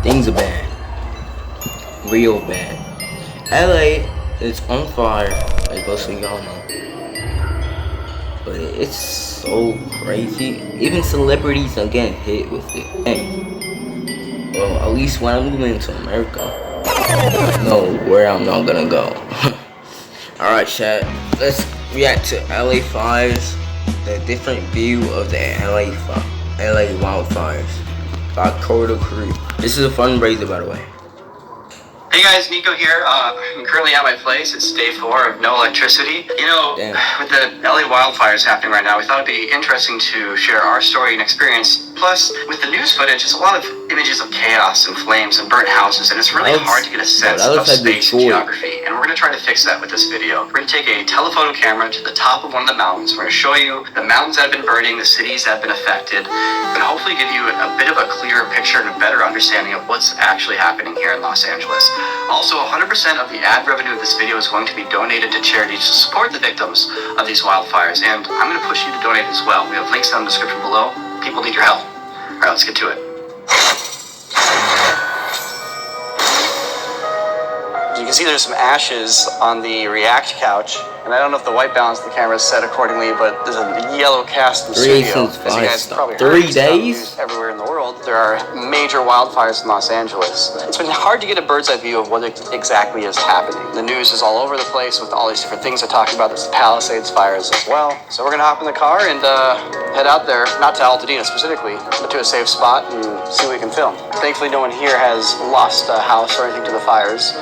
Things are bad. Real bad. LA is on fire, like most of y'all know. But it's so crazy. Even celebrities are getting hit with it. And, well, at least when I'm moving to America, I know where I'm not gonna go. Alright, chat. Let's react to LA fires. The different view of the LA wildfires by Corridor Crew. This is a fundraiser, by the way. Hey guys, Nico here. I'm currently at my place. It's day 4 of no electricity. You know, with the LA wildfires happening right now, we thought it'd be interesting to share our story and experience. Plus, with the news footage, it's a lot of images of chaos and flames and burnt houses, and it's really hard to get a sense of space and geography. And we're going to try to fix that with this video. We're going to take a telephoto camera to the top of one of the mountains. We're going to show you the mountains that have been burning, the cities that have been affected, and hopefully give you a bit of a clearer picture and a better understanding of what's actually happening here in Los Angeles. Also, 100% of the ad revenue of this video is going to be donated to charities to support the victims of these wildfires, and I'm going to push you to donate as well. We have links down in the description below. People need your help. All right, let's get to it. As you can see, there's some ashes on the React couch, and I don't know if the white balance of the camera is set accordingly, but there's a yellow cast in the studio. As you guys probably heard, 3 days? Everywhere in the world, there are major wildfires in Los Angeles. It's been hard to get a bird's eye view of what exactly is happening. The news is all over the place with all these different things they're talking about. There's the Palisades fires as well. So we're gonna hop in the car and head out there, not to Altadena specifically, but to a safe spot and see what we can film. Thankfully, no one here has lost a house or anything to the fires.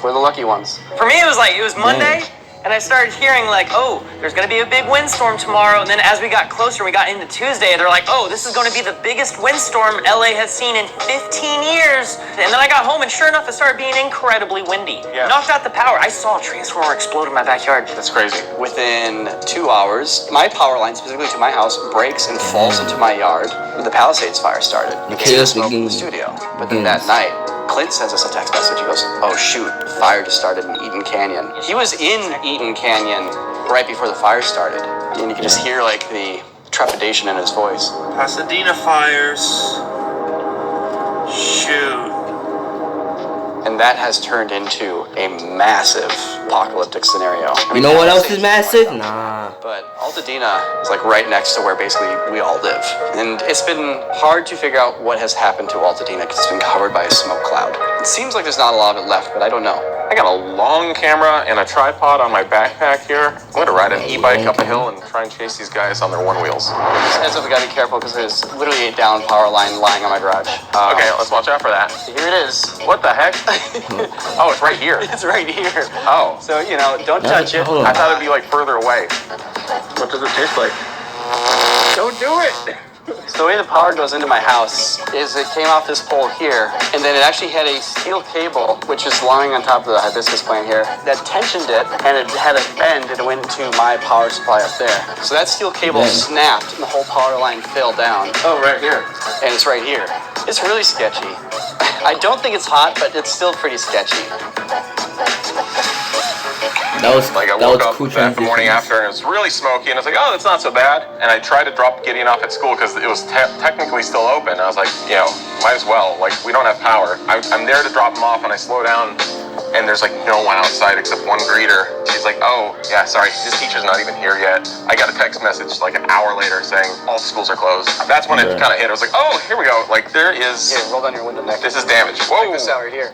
We're the lucky ones. For me, it was Monday, and I started hearing like, oh, there's gonna be a big windstorm tomorrow. And then as we got closer, we got into Tuesday, they're like, oh, this is gonna be the biggest windstorm LA has seen in 15 years. And then I got home, and sure enough, it started being incredibly windy. Yeah. Knocked out the power. I saw a transformer explode in my backyard. That's crazy. Within 2 hours, my power line, specifically to my house, breaks and falls into my yard. The Palisades fire started. The chaos smoke in the studio. But then that night, Clint sends us a text message. He goes, oh shoot, fire just started in Eden Canyon. He was in Eden Canyon right before the fire started. And you can just hear like the trepidation in his voice. Pasadena fires. Shoot. And that has turned into a massive apocalyptic scenario. You know what else is massive? Nah. But Altadena is like right next to where basically we all live. And it's been hard to figure out what has happened to Altadena because it's been covered by a smoke cloud. It seems like there's not a lot of it left, but I don't know. I got a long camera and a tripod on my backpack here. I'm gonna ride an e-bike up a hill and try and chase these guys on their one wheels. As if we gotta be careful because there's literally a down power line lying on my garage. Okay, let's watch out for that. Here it is. What the heck? Oh, it's right here. It's right here. Oh. So, you know, don't touch it. I thought it'd be like further away. What does it taste like? Don't do it! So the way the power goes into my house is it came off this pole here, and then it actually had a steel cable, which is lying on top of the hibiscus plant here, that tensioned it, and it had a bend, and it went into my power supply up there. So that steel cable snapped, and the whole power line fell down. Oh, right here. And it's right here. It's really sketchy. I don't think it's hot, but it's still pretty sketchy. That was like I woke up that morning after and it was really smoky and I was like, oh, that's not so bad. And I tried to drop Gideon off at school because it was technically still open. I was like, you know, might as well. Like, we don't have power. I'm there to drop him off and I slow down and there's like no one outside except one greeter. She's like, oh, yeah, sorry, his teacher's not even here yet. I got a text message like an hour later saying all schools are closed. That's when it kind of hit. I was like, oh, here we go. Like, there is... Here, roll down your window neck. This is damage. Whoa. Check this out right here.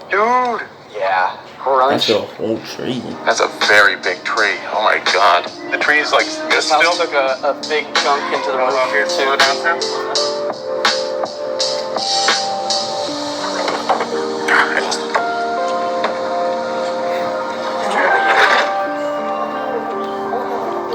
Dude. Yeah. Crunch. That's a whole tree. That's a very big tree. Oh my god. The tree is like this still. House took a big chunk into the roof here too.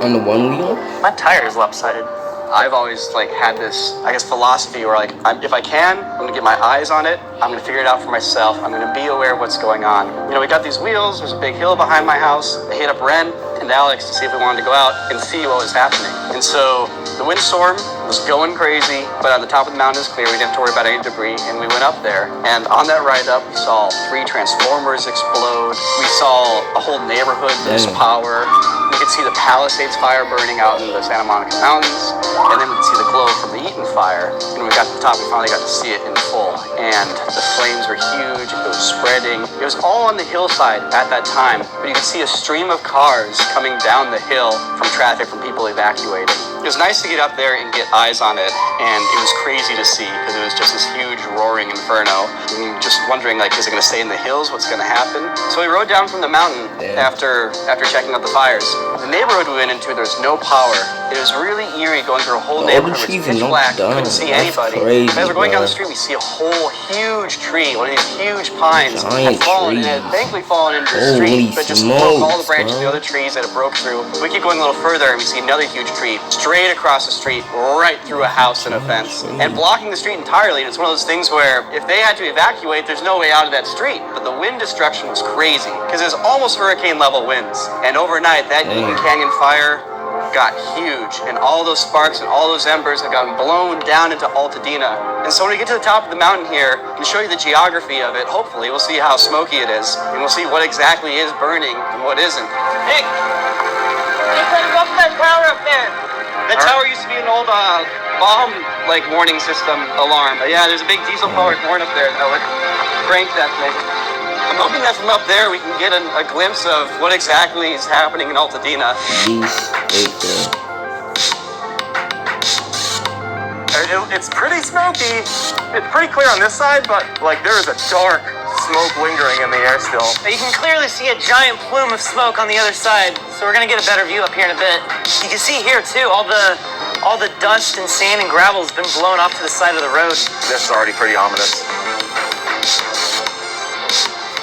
On the one wheel? My tire is lopsided. I've always like had this, I guess, philosophy where like, if I can, I'm gonna get my eyes on it. I'm gonna figure it out for myself. I'm gonna be aware of what's going on. You know, we got these wheels. There's a big hill behind my house. I hit up Ren and Alex to see if we wanted to go out and see what was happening. And so the windstorm was going crazy, but on the top of the mountain is clear. We didn't have to worry about any debris, and we went up there. And on that ride up, we saw 3 transformers explode. We saw a whole neighborhood lose power. We could see the Palisades fire burning out in the Santa Monica Mountains, and then we could see the glow from the Eaton fire. When we got to the top, we finally got to see it in full. And the flames were huge, it was spreading. It was all on the hillside at that time, but you could see a stream of cars coming down the hill from traffic, from people evacuating. It was nice to get up there and get eyes on it, and it was crazy to see because it was just this huge roaring inferno. And just wondering, like, is it going to stay in the hills? What's going to happen? So we rode down from the mountain after checking out the fires. The neighborhood we went into, there's no power. It was really eerie going through a whole neighborhood. It was pitch black. You couldn't see anybody. Crazy, as we're going down the street, we see a whole huge tree. One of these huge pines had fallen, and it had thankfully fallen into the street, but just broke all the branches of the other trees that it broke through. We keep going a little further, and we see another huge tree straight across the street, right through a house and a fence, and blocking the street entirely. And it's one of those things where if they had to evacuate, there's no way out of that street. But the wind destruction was crazy because it was almost hurricane level winds. And overnight, that Eaton Canyon fire got huge, and all those sparks and all those embers have gotten blown down into Altadena. And so when we get to the top of the mountain here and show you the geography of it, hopefully we'll see how smoky it is, and we'll see what exactly is burning and what isn't. Hey, what's that tower up there? That tower used to be an old bomb warning system alarm. Yeah, there's a big diesel-powered horn up there that would crank that thing. I'm hoping that from up there we can get a glimpse of what exactly is happening in Altadena. It's pretty smoky. It's pretty clear on this side, but there is a dark smoke lingering in the air still. You can clearly see a giant plume of smoke on the other side, so we're gonna get a better view up here in a bit. You can see here too, all the dust and sand and gravel has been blown off to the side of the road. This is already pretty ominous.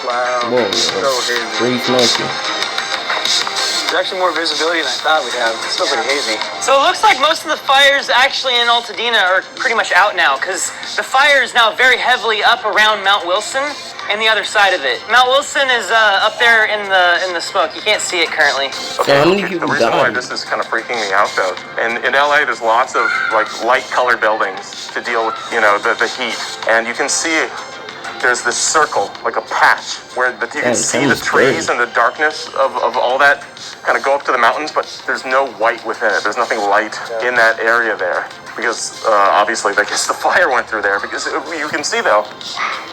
Wow. Whoa, So hazy. pretty smoky. There's actually more visibility than I thought we'd have. It's still pretty hazy. So it looks like most of the fires actually in Altadena are pretty much out now, because the fire is now very heavily up around Mount Wilson and the other side of it. Mount Wilson is up there in the smoke. You can't see it currently. So how many people The reason why died? this is kind of freaking me out, though, and in LA, there's lots of light-colored buildings to deal with, the heat, and you can see there's this circle, like a patch, where you can see the trees and the darkness of all that kind of go up to the mountains, but there's no white within it. There's nothing light in that area there, because obviously, I guess the fire went through there, because you can see, though.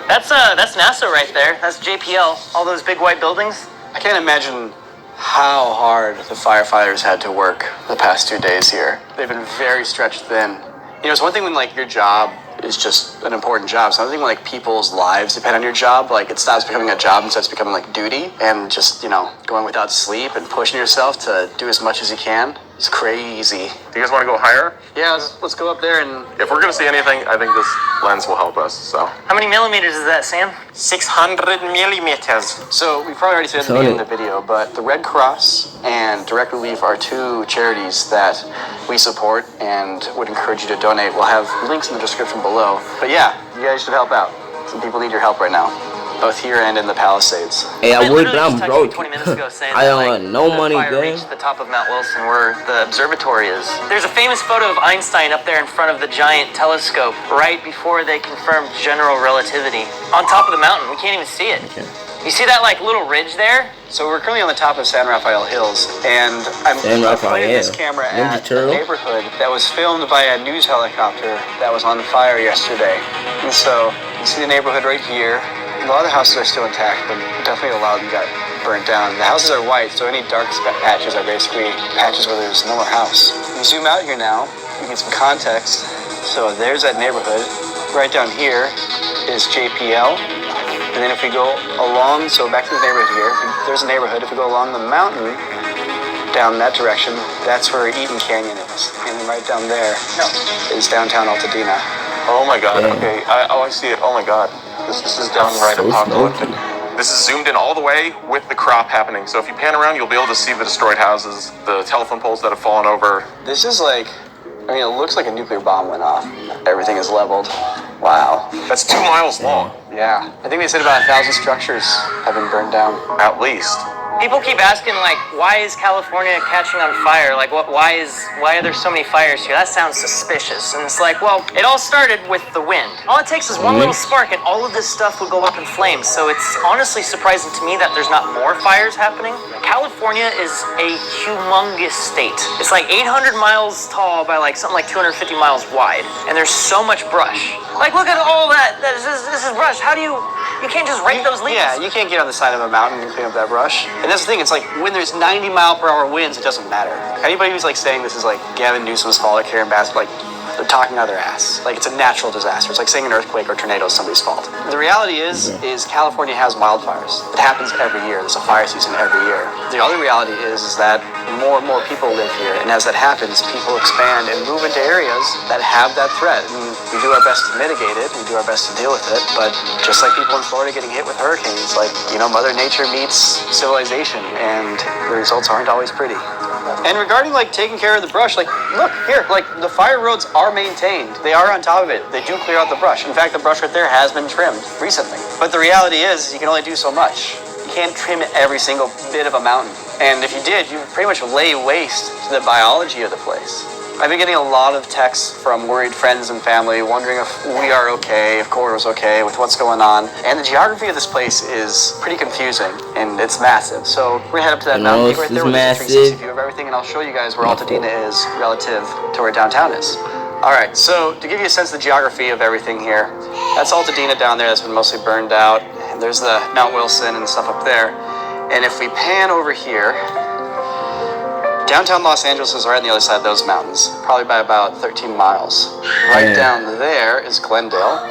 That's NASA right there. That's JPL. All those big white buildings. I can't imagine how hard the firefighters had to work the past 2 days here. They've been very stretched thin. It's one thing when your job is just an important job. It's another thing when people's lives depend on your job. It stops becoming a job and starts becoming duty, and just going without sleep and pushing yourself to do as much as you can. It's crazy. Do you guys want to go higher? Yeah, let's go up there and... If we're going to see anything, I think this lens will help us, so. How many millimeters is that, Sam? 600 millimeters. So we probably already said at the beginning of the video, but the Red Cross and Direct Relief are two charities that we support and would encourage you to donate. We'll have links in the description below. But yeah, you guys should help out. Some people need your help right now, both here and in the Palisades. Hey, I would, but I'm broke. 20 minutes ago saying I don't want no the money, fire gang. reached the top of Mount Wilson where the observatory is. There's a famous photo of Einstein up there in front of the giant telescope right before they confirmed general relativity. On top of the mountain, we can't even see it. You see that little ridge there? So we're currently on the top of San Rafael Hills, and I'm pointing this camera at a neighborhood that was filmed by a news helicopter that was on fire yesterday. And so you see the neighborhood right here. A lot of the houses are still intact, but definitely a lot of them got burnt down. The houses are white, so any dark patches are basically patches where there's no more house. You zoom out here now, you get some context. So there's that neighborhood. Right down here is JPL. And then if we go along, so back to the neighborhood here, there's a neighborhood. If we go along the mountain, down that direction, that's where Eaton Canyon is. And then right down there is downtown Altadena. Oh my God, okay, I see it, oh my God. This is downright apocalyptic. This is zoomed in all the way with the crop happening. So if you pan around, you'll be able to see the destroyed houses, the telephone poles that have fallen over. This is it looks like a nuclear bomb went off. Everything is leveled. Wow. That's 2 miles long. Yeah. I think they said about 1,000 structures have been burned down. At least. People keep asking, like, why is California catching on fire? Like, why are there so many fires here? That sounds suspicious. And it's like, well, it all started with the wind. All it takes is one little spark and all of this stuff would go up in flames. So it's honestly surprising to me that there's not more fires happening. California is a humongous state. It's like 800 miles tall by like something like 250 miles wide. And there's so much brush. Like, look at all that. This is brush. How do you can't just rake those leaves. Yeah, you can't get on the side of a mountain and clean up that brush. And that's the thing, it's like when there's 90-mile-per-hour winds, it doesn't matter. Anybody who's like saying this is like Gavin Newsom's fault or Karen Bass, like they're talking out of their ass. Like it's a natural disaster. It's like saying an earthquake or tornado is somebody's fault. The reality is California has wildfires. It happens every year. There's a fire season every year. The other reality is that more and more people live here, and as that happens, people expand and move into areas that have that threat. And we do our best to mitigate it. We do our best to deal with it. But just like people in Florida getting hit with hurricanes, like, you know, Mother Nature meets civilization, and the results aren't always pretty. And regarding like taking care of the brush, like look here, like the fire roads are maintained. They are on top of it. They do clear out the brush. In fact, the brush right there has been trimmed recently. But the reality is you can only do so much. You can't trim every single bit of a mountain. And if you did, you would pretty much lay waste to the biology of the place. I've been getting a lot of texts from worried friends and family wondering if we are okay, if Corridor's okay with what's going on. And the geography of this place is pretty confusing, and it's massive. So we're gonna head up to that mountain peak right there with a 360 view of everything, and I'll show you guys where Altadena is relative to where downtown is. All right, so to give you a sense of the geography of everything here, that's Altadena down there that's been mostly burned out. And there's the Mount Wilson and stuff up there. And if we pan over here, downtown Los Angeles is right on the other side of those mountains, probably by about 13 miles. Right down there is Glendale.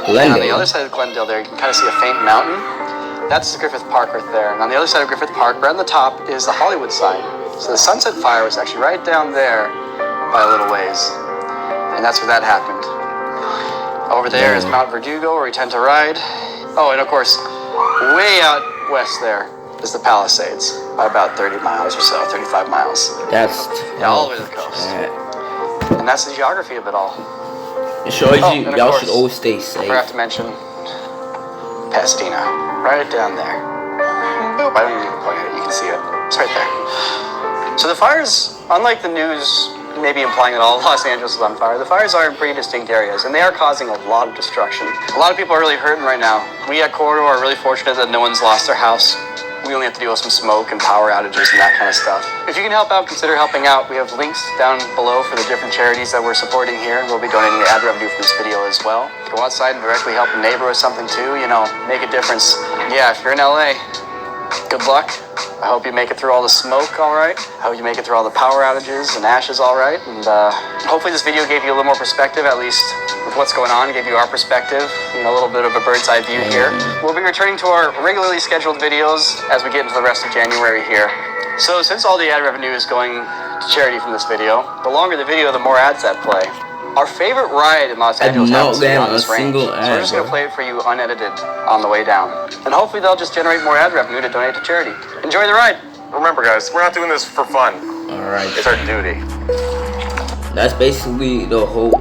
And on the other side of Glendale there, you can kind of see a faint mountain. That's the Griffith Park right there. And on the other side of Griffith Park, right on the top, is the Hollywood sign. So the Sunset Fire was actually right down there by a little ways. And that's where that happened. Over there is Mount Verdugo, where we tend to ride. Oh, and of course, way out west there is the Palisades, by about 30 miles or so, 35 miles. That's all the way to the coast. And that's the geography of it all. It shows you y'all should always stay safe. I forgot to mention Pasadena, right down there. Boop, I don't even point at it, you can see it. It's right there. So the fires, unlike the news maybe implying that all of Los Angeles is on fire, the fires are in pretty distinct areas, and they are causing a lot of destruction. A lot of people are really hurting right now. We at Corridor are really fortunate that no one's lost their house. We only have to deal with some smoke and power outages and that kind of stuff. If you can help out, consider helping out. We have links down below for the different charities that we're supporting here, and we'll be donating the ad revenue for this video as well. Go outside and directly help a neighbor with something too, you know, make a difference. Yeah, if you're in LA, good luck. I hope you make it through all the smoke all right. I hope you make it through all the power outages and ashes all right. And hopefully this video gave you a little more perspective, at least with what's going on, gave you our perspective, you know, a little bit of a bird's eye view here. We'll be returning to our regularly scheduled videos as we get into the rest of January here. So since all the ad revenue is going to charity from this video, the longer the video, the more ads that play. Our favorite ride in Los Angeles happens to be on this range, so we're just going to play it for you unedited on the way down. And hopefully they'll just generate more ad revenue to donate to charity. Enjoy the ride! Remember guys, we're not doing this for fun. Alright. It's our duty. That's basically the whole,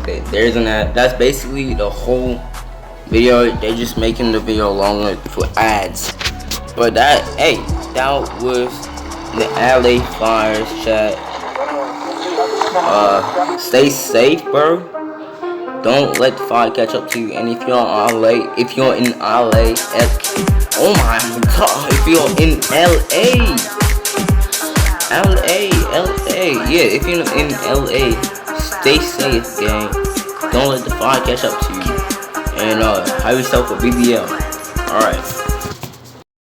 okay, there's an ad. That's basically the whole video. They're just making the video longer for ads. But that, hey, that was the LA Fires chat. Stay safe, bro. Don't let the fire catch up to you. And if you're in LA, if you're in LA, oh my god, if you're in LA, yeah, if you're in LA, stay safe, gang. Don't let the fire catch up to you. And have yourself a BBL. Alright.